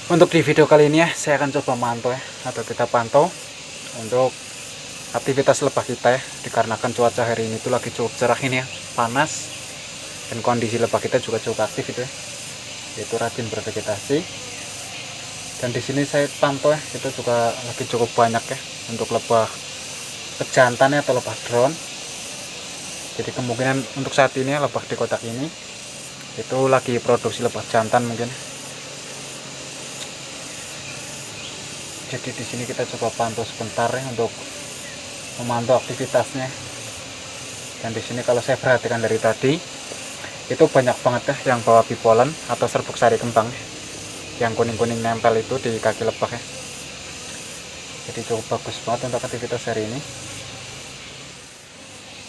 Untuk di video kali ini ya, saya akan coba mantau ya, atau kita pantau untuk aktivitas lebah kita ya, dikarenakan cuaca hari ini tuh lagi cukup cerah ini ya, panas, dan kondisi lebah kita juga cukup aktif itu ya, yaitu rajin bervegetasi. Dan di sini saya pantau ya, itu juga lagi cukup banyak ya untuk lebah pejantan ya, atau lebah drone. Jadi kemungkinan untuk saat ini ya, lebah di kotak ini itu lagi produksi lebah jantan mungkin. Jadi di sini kita coba pantau sebentar ya untuk memantau aktivitasnya. Dan di sini kalau saya perhatikan dari tadi itu banyak banget ya yang bawa bipolen atau serbuk sari kembang yang kuning-kuning nempel itu di kaki lebah ya. Jadi cukup bagus banget untuk aktivitas hari ini.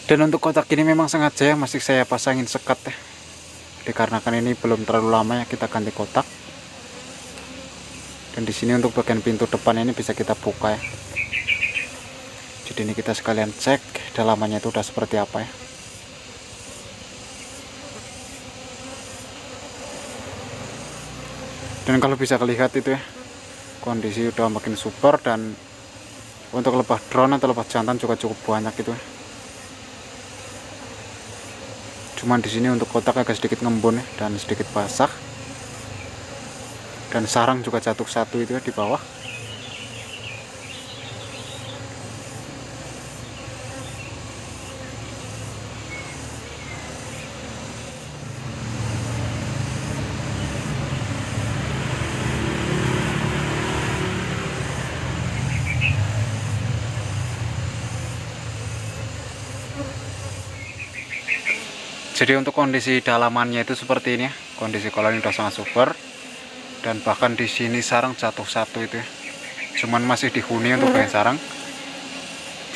Dan untuk kotak ini memang sengaja ya masih saya pasangin sekat ya, dikarenakan ini belum terlalu lama ya kita ganti kotak. Dan di sini untuk bagian pintu depan ini bisa kita buka ya. Jadi ini kita sekalian cek dalamannya itu udah seperti apa ya. Dan kalau bisa kelihatan itu ya, kondisi udah makin super. Dan untuk lebah drone atau lebah jantan juga cukup banyak itu ya. Cuman di sini untuk kotak agak sedikit ngembun ya, dan sedikit basah. Dan sarang juga jatuh satu itu ya di bawah. Jadi untuk kondisi dalamannya itu seperti ini ya. Kondisi koloni udah sangat super. Dan bahkan di sini sarang jatuh satu itu ya. Cuman masih dihuni untuk bagian sarang.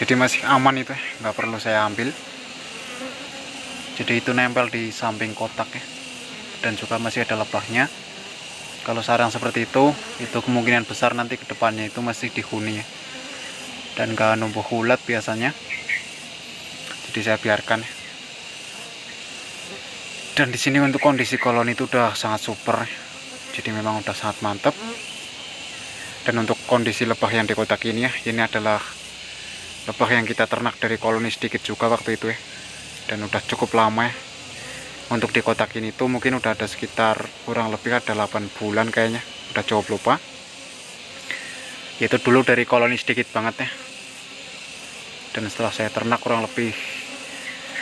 Jadi masih aman itu ya, nggak perlu saya ambil. Jadi itu nempel di samping kotak ya. Dan juga masih ada lebahnya. Kalau sarang seperti itu kemungkinan besar nanti kedepannya itu masih dihuni ya. Dan nggak numbuh ulat biasanya. Jadi saya biarkan ya. Dan di sini untuk kondisi koloni itu udah sangat super. Jadi memang udah sangat mantap. Dan untuk kondisi lebah yang di kotak ini ya, ini adalah lebah yang kita ternak dari koloni sedikit juga waktu itu ya. Dan udah cukup lama ya. Untuk di kotak ini tuh mungkin udah ada sekitar kurang lebih ada 8 bulan kayaknya. Udah cukup lupa. Itu dulu dari koloni sedikit banget ya. Dan setelah saya ternak kurang lebih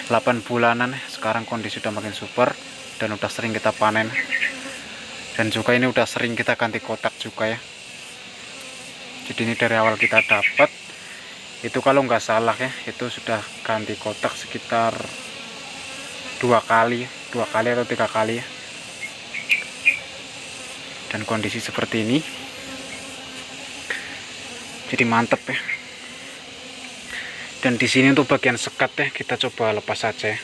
8 bulanan ya, sekarang kondisi udah makin super dan udah sering kita panen. Dan juga ini udah sering kita ganti kotak juga ya. Jadi ini dari awal kita dapat itu kalau nggak salah ya, itu sudah ganti kotak sekitar 2 kali atau 3 kali ya. Dan kondisi seperti ini jadi mantep ya. Dan di sini untuk bagian sekat ya kita coba lepas saja ya.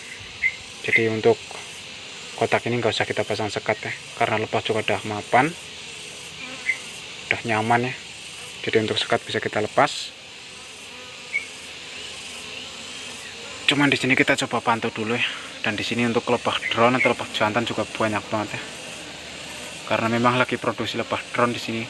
Jadi untuk kotak ini nggak usah kita pasang sekat ya, karena lepas juga udah mapan, udah nyaman ya. Jadi untuk sekat bisa kita lepas. Cuman di sini kita coba pantau dulu ya. Dan di sini untuk lebah drone atau lebah jantan juga banyak banget ya. Karena memang lagi produksi lebah drone di sini.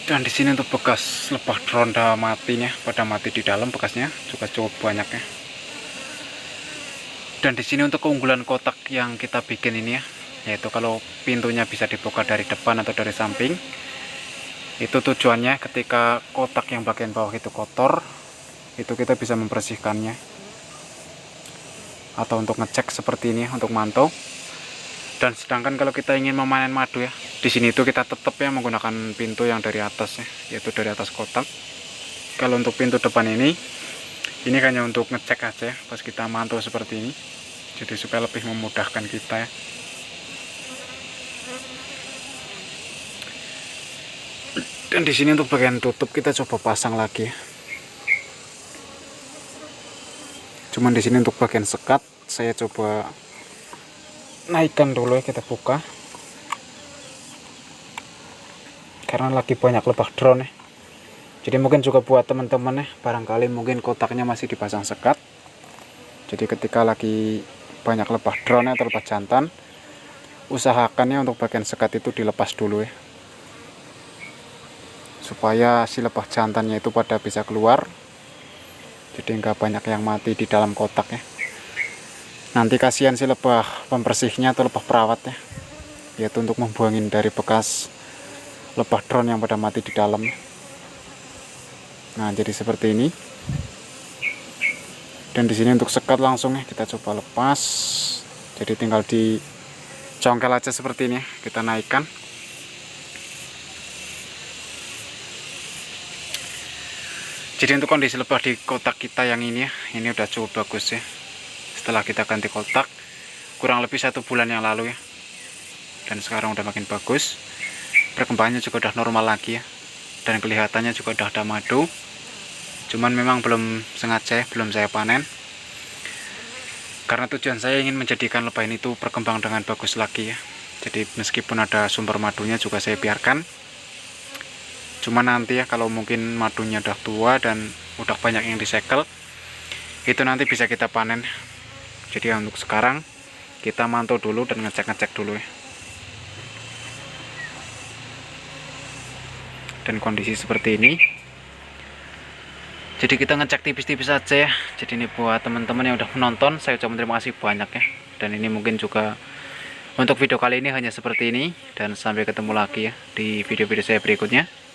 Dan di sini untuk bekas lebah drone matinya, pada mati di dalam bekasnya juga cukup banyak ya. Dan di sini untuk keunggulan kotak yang kita bikin ini ya, yaitu kalau pintunya bisa dibuka dari depan atau dari samping. Itu tujuannya ketika kotak yang bagian bawah itu kotor, itu kita bisa membersihkannya. Atau untuk ngecek seperti ini untuk mantau. Dan sedangkan kalau kita ingin memanen madu ya, di sini itu kita tetap ya menggunakan pintu yang dari atas ya, yaitu dari atas kotak. Kalau untuk pintu depan ini hanya untuk ngecek aja ya, pas kita mantau seperti ini. Jadi supaya lebih memudahkan kita ya. Dan di sini untuk bagian tutup kita coba pasang lagi ya. Cuman di sini untuk bagian sekat saya coba naikkan dulu ya, kita buka. karena lagi banyak lebah drone ya. Jadi mungkin juga buat teman-teman ya, barangkali mungkin kotaknya masih dipasang sekat. Jadi ketika lagi banyak lebah drone atau lebah jantan, usahakannya untuk bagian sekat itu dilepas dulu ya, supaya si lebah jantannya itu pada bisa keluar. Jadi nggak banyak yang mati di dalam kotak ya. Nanti kasihan si lebah pembersihnya atau lebah perawat ya, yaitu untuk membuangin dari bekas lebah drone yang pada mati di dalam. Nah, jadi seperti ini. Dan di sini untuk sekat langsung ya kita coba lepas. Jadi tinggal dicongkel aja seperti ini ya. Kita naikkan. Jadi untuk kondisi lebah di kotak kita yang ini ya, ini udah cukup bagus ya. Setelah kita ganti kotak kurang lebih 1 bulan yang lalu ya. Dan sekarang udah makin bagus. Perkembangannya juga udah normal lagi ya. Dan kelihatannya juga udah ada madu. Cuman memang belum sengaja, belum saya panen. Karena tujuan saya ingin menjadikan lebah ini tuh berkembang dengan bagus lagi ya. Jadi meskipun ada sumber madunya juga saya biarkan. Cuman nanti ya kalau mungkin madunya udah tua dan udah banyak yang disekel, itu nanti bisa kita panen. Jadi untuk sekarang kita mantau dulu dan ngecek-ngecek dulu ya. Dan kondisi seperti ini. Jadi kita ngecek tipis-tipis aja ya. Jadi ini buat teman-teman yang udah menonton, saya ucapkan terima kasih banyak ya. Dan ini mungkin juga untuk video kali ini hanya seperti ini. Dan sampai ketemu lagi ya di video-video saya berikutnya.